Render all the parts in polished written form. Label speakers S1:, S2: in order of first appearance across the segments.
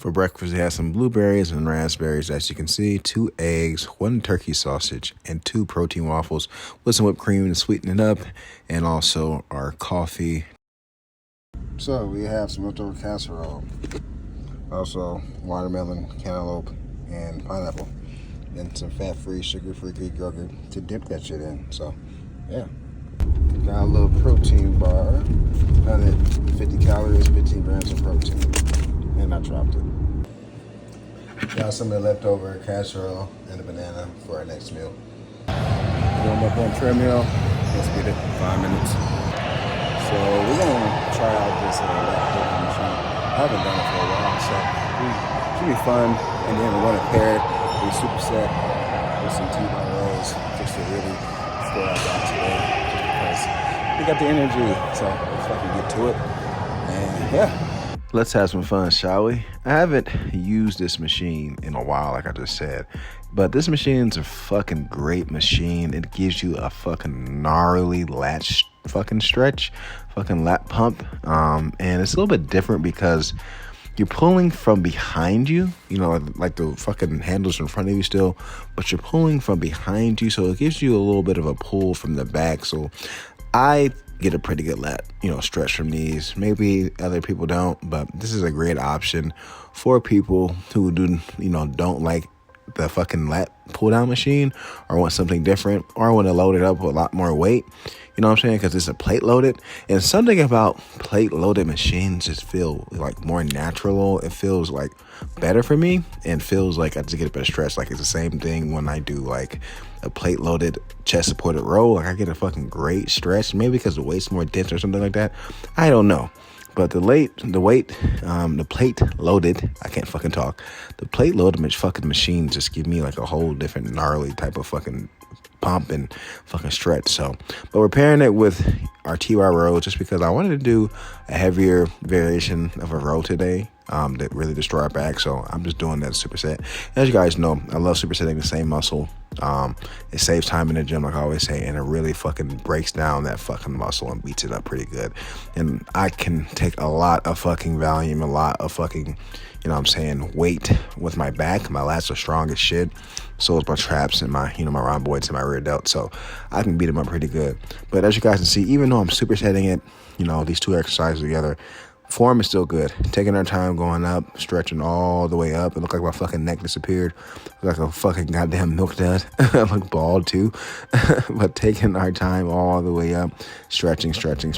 S1: For breakfast, we had some blueberries and raspberries, as you can see, 2 eggs, 1 turkey sausage, and 2 protein waffles with some whipped cream to sweeten it up, and also our coffee. So we have some leftover casserole, also watermelon, cantaloupe, and pineapple, and some fat-free, sugar-free Greek yogurt to dip that shit in. So, yeah. Got a little protein bar, 150 calories, 15 grams of protein, and I dropped it. Got some of the leftover casserole and a banana for our next meal. Warm up on treadmill. Let's get it. 5 minutes. So we're gonna try out this lap machine. I haven't done it for a while, so it should be fun. And then we're gonna pair it with a superset with some T-bar rolls just to really stay out that today, just because we got the energy. So let's fucking get to it. And yeah. Let's have some fun, shall we? I haven't used this machine in a while, like I just said, but this machine's a fucking great machine. It gives you a fucking gnarly latch fucking stretch, fucking lat pump, and it's a little bit different because you're pulling from behind you, you know, like the fucking handles in front of you still, but you're pulling from behind you, so it gives you a little bit of a pull from the back. So I get a pretty good lat, stretch from these. Maybe other people don't, but this is a great option for people who don't like the fucking lat pull down machine, or want something different, or want to load it up with a lot more weight. You know what I'm saying? Because it's a plate loaded, and something about plate loaded machines just feel like more natural. It feels like better for me, and feels like I just get a better stretch. Like it's the same thing when I do like a plate loaded chest supported row. Like I get a fucking great stretch, maybe because the weight's more dense or something like that. I don't know. But the plate loaded, I can't fucking talk. The plate loaded fucking machine just give me like a whole different gnarly type of fucking pump and fucking stretch. So, but we're pairing it with our T-bar row just because I wanted to do a heavier variation of a row today that really destroy our back. So I'm just doing that superset. As you guys know, I love supersetting the same muscle. It saves time in the gym, like I always say, and it really fucking breaks down that fucking muscle and beats it up pretty good. And I can take a lot of fucking volume, a lot of fucking, weight with my back. My lats are strong as shit. So is my traps and my, my rhomboids and my rear delt. So I can beat them up pretty good. But as you guys can see, even though I'm supersetting it, these two exercises together, form is still good. Taking our time going up, stretching all the way up. It looked like my fucking neck disappeared. Like a fucking goddamn milk dud. I look bald too. But taking our time all the way up, stretching, letting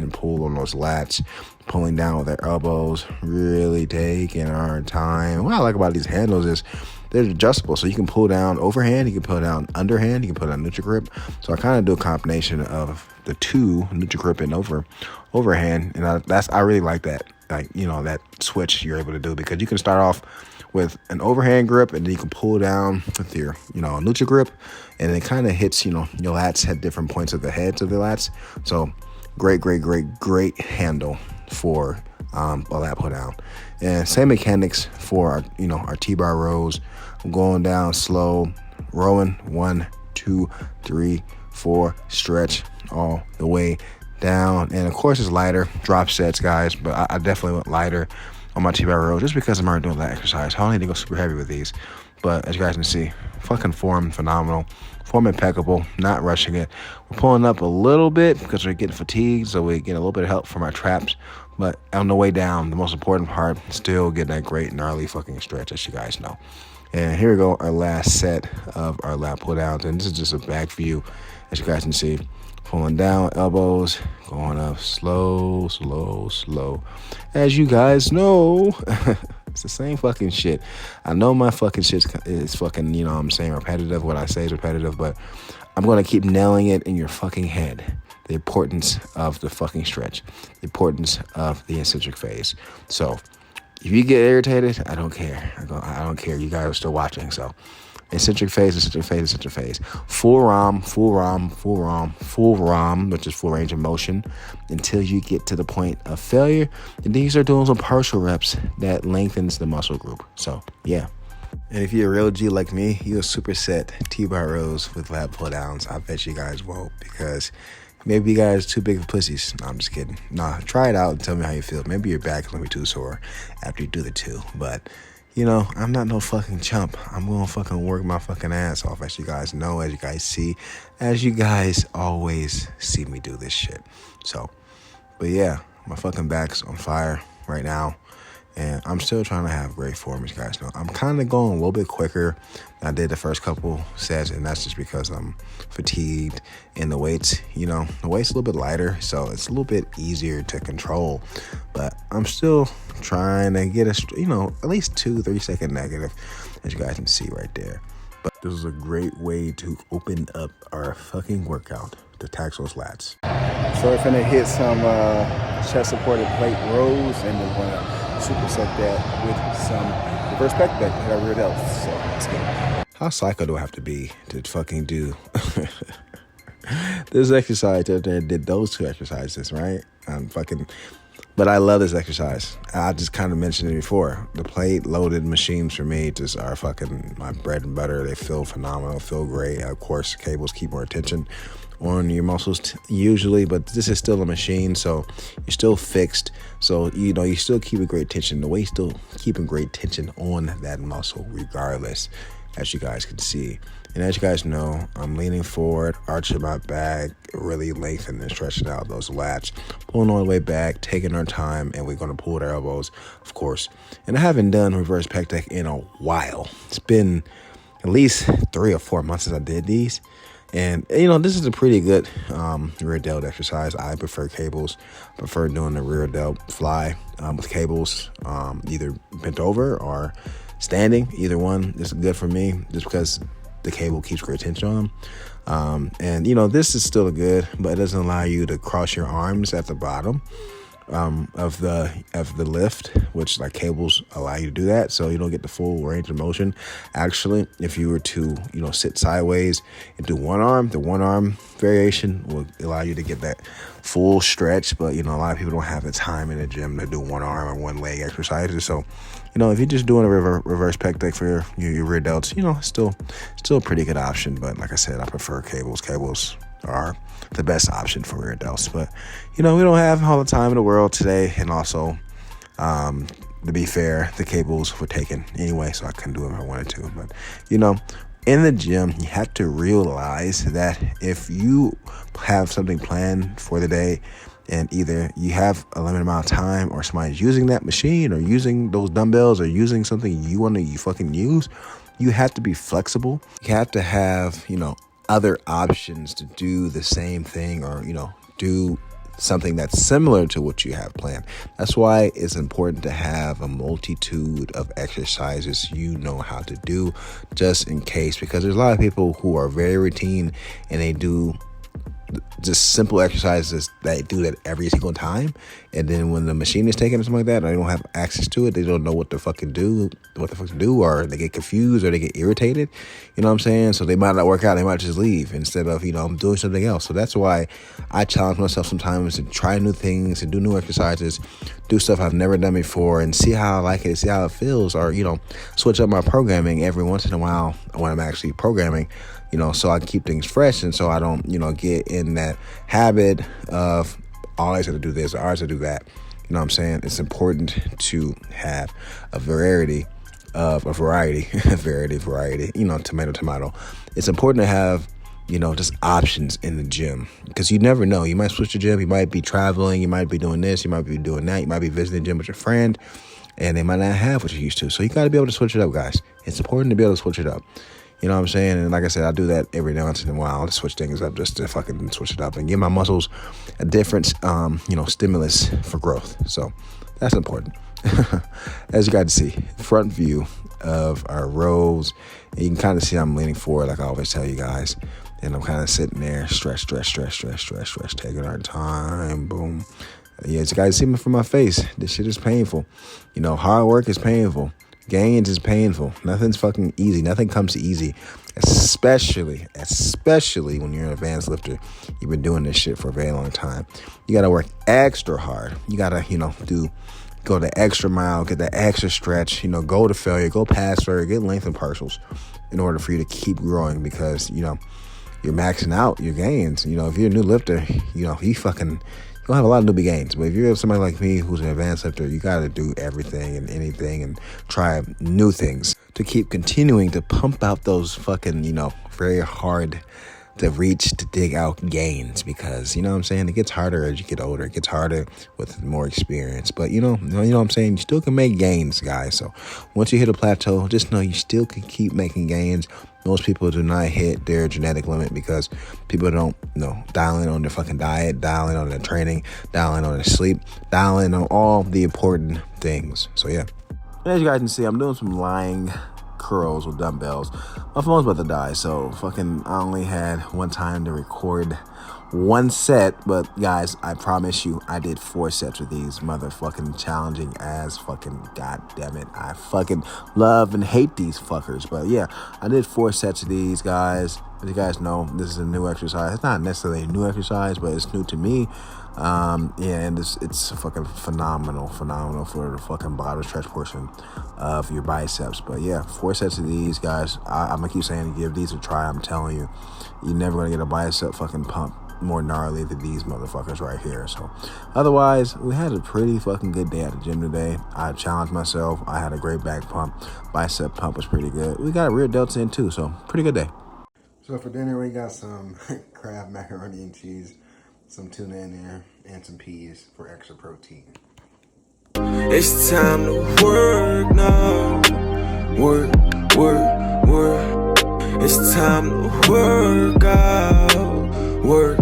S1: and pull on those lats, pulling down with our elbows, really taking our time. What I like about these handles is they're adjustable, so you can pull down overhand, you can pull down underhand, you can pull down neutral grip. So I kind of do a combination of the two, neutral grip and overhand, and I really like that. Like, that switch you're able to do, because you can start off with an overhand grip and then you can pull down with your, neutral grip, and it kind of hits, your lats at different points of the heads of the lats. So great handle for a lat pull down. And same mechanics for our, our T-bar rows. I'm going down slow, rowing 1, 2, 3, 4, stretch all the way down. And of course it's lighter drop sets, guys, but I definitely went lighter on my T-bar row just because I'm already doing that exercise. I don't need to go super heavy with these, but as you guys can see, fucking form phenomenal, form impeccable, not rushing it. We're pulling up a little bit because we're getting fatigued, so we get a little bit of help from our traps. But on the way down, the most important part, still getting that great gnarly fucking stretch, as you guys know. And here we go, our last set of our lat pull downs, and this is just a back view, as you guys can see. Pulling down, elbows, going up slow. As you guys know, it's the same fucking shit. I know my fucking shit is fucking, repetitive. What I say is repetitive, but I'm going to keep nailing it in your fucking head. The importance of the fucking stretch, the importance of the eccentric phase. So if you get irritated, I don't care. I don't care. You guys are still watching, so eccentric phase. Full ROM, which is full range of motion, until you get to the point of failure. And then you start doing some partial reps that lengthens the muscle group. So, yeah. And if you're a real G like me, you'll superset T-bar rows with lat pull downs. I bet you guys won't, because Maybe you guys too big for pussies. No, I'm just kidding. Nah, try it out and tell me how you feel. Maybe your back is gonna be too sore after you do the 2. But, I'm not no fucking chump. I'm gonna fucking work my fucking ass off, as you guys know, as you guys see, as you guys always see me do this shit. So, but yeah, my fucking back's on fire right now. And I'm still trying to have great form, as you guys know. I'm kind of going a little bit quicker than I did the first couple sets, and that's just because I'm fatigued. And the weights, the weight's a little bit lighter, so it's a little bit easier to control. But I'm still trying to get at least 2-3 second negative, as you guys can see right there. But this is a great way to open up our fucking workout to tax those lats.
S2: So we're finna hit some chest supported plate rows, and we're gonna superset that with some reverse pec deck to hit our rear delts. So let's go.
S1: How psycho do I have to be to fucking do this exercise? I did those 2 exercises, right? But I love this exercise. I just kind of mentioned it before. The plate loaded machines for me just are fucking my bread and butter. They feel phenomenal, feel great. Of course, cables keep more attention on your muscles usually, but this is still a machine, so you're still fixed. So, you still keep a great tension. The weight's still keeping great tension on that muscle regardless, as you guys can see. And as you guys know, I'm leaning forward, arching my back, really lengthening and stretching out those lats, pulling all the way back, taking our time, and we're going to pull our elbows, of course. And I haven't done reverse pec deck in a while. It's been at least 3 or 4 months since I did these. And, this is a pretty good rear delt exercise. I prefer cables. I prefer doing the rear delt fly with cables, either bent over or standing. Either one is good for me, just because the cable keeps great tension on them. And, this is still good, but it doesn't allow you to cross your arms at the bottom of the lift, which like cables allow you to do that, so you don't get the full range of motion. Actually, if you were to sit sideways and do one arm, the one arm variation will allow you to get that full stretch. But a lot of people don't have the time in the gym to do one arm or one leg exercises. So if you're just doing a reverse pec deck for your rear delts, still a pretty good option. But like I said, I prefer cables. Cables are the best option for rear delts. But we don't have all the time in the world today, and also to be fair, the cables were taken anyway, so I couldn't do it if I wanted to. But in the gym, you have to realize that if you have something planned for the day, and either you have a limited amount of time, or somebody's using that machine or using those dumbbells or using something you want to fucking use, you have to be flexible. You have to have other options to do the same thing, or do something that's similar to what you have planned. That's why it's important to have a multitude of exercises how to do, just in case, because there's a lot of people who are very routine and they do just simple exercises that do that every single time, and then when the machine is taken or something like that, or they don't have access to it, they don't know what the fuck to do, or they get confused or they get irritated. You know what I'm saying? So they might not work out, they might just leave instead of doing something else. So that's why I challenge myself sometimes to try new things and do new exercises, do stuff I've never done before, and see how I like it, see how it feels, or switch up my programming every once in a while when I'm actually programming, so I can keep things fresh, and so I don't, get in that habit of always have to do this, or always have to do that. You know what I'm saying? It's important to have a variety, tomato. It's important to have, just options in the gym, because you never know. You might switch the gym, you might be traveling, you might be doing this, you might be doing that, you might be visiting the gym with your friend, and they might not have what you're used to. So you got to be able to switch it up, guys. It's important to be able to switch it up. You know what I'm saying? And like I said, I do that every now and then. I'll just switch things up just to fucking switch it up and give my muscles a different, stimulus for growth. So that's important. As you got to see, front view of our rows. And you can kind of see I'm leaning forward, like I always tell you guys. And I'm kind of sitting there, stretch, taking our time, boom. Yeah, as you guys see me from my face, this shit is painful. Hard work is painful. Gains is painful. Nothing's fucking easy. Nothing comes easy, especially when you're an advanced lifter. You've been doing this shit for a very long time. You got to work extra hard. You got to, go the extra mile, get the extra stretch, go to failure, go past failure, get length and partials in order for you to keep growing, because, you're maxing out your gains. You know, if you're a new lifter, you know, you don't have a lot of newbie gains. But if you're somebody like me who's an advanced lifter, you got to do everything and anything and try new things to keep continuing to pump out those fucking, you know, very hard to reach, to dig out gains, because, you know what I'm saying, it gets harder as you get older. It gets harder with more experience. But, you know what I'm saying, you still can make gains, guys. So once you hit a plateau, just know you still can keep making gains. Most people do not hit their genetic limit because people don't, dial in on their fucking diet, dial in on their training, dial in on their sleep, dial in on all the important things. So yeah. As you guys can see, I'm doing some lying curls with dumbbells. My phone's about to die, so I only had one time to record one set, but guys, I promise you, I did 4 sets with these motherfucking challenging as fucking goddamn it. I fucking love and hate these fuckers, but yeah, I did 4 sets of these, guys. As you guys know, this is a new exercise. It's not necessarily a new exercise, but it's new to me. And it's fucking phenomenal for the fucking bottom stretch portion of your biceps. But yeah, 4 sets of these, guys. I'm gonna keep saying, give these a try. I'm telling you, you're never gonna get a bicep fucking pump more gnarly than these motherfuckers right here. So otherwise, we had a pretty fucking good day at the gym today. I challenged myself. I had a great back pump. Bicep pump was pretty good. We got a rear delts in too, so pretty good day. So for dinner, we got some Kraft macaroni and cheese, some tuna in there, and some peas for extra protein.
S3: It's time to work now. Work. It's time to work out. Work.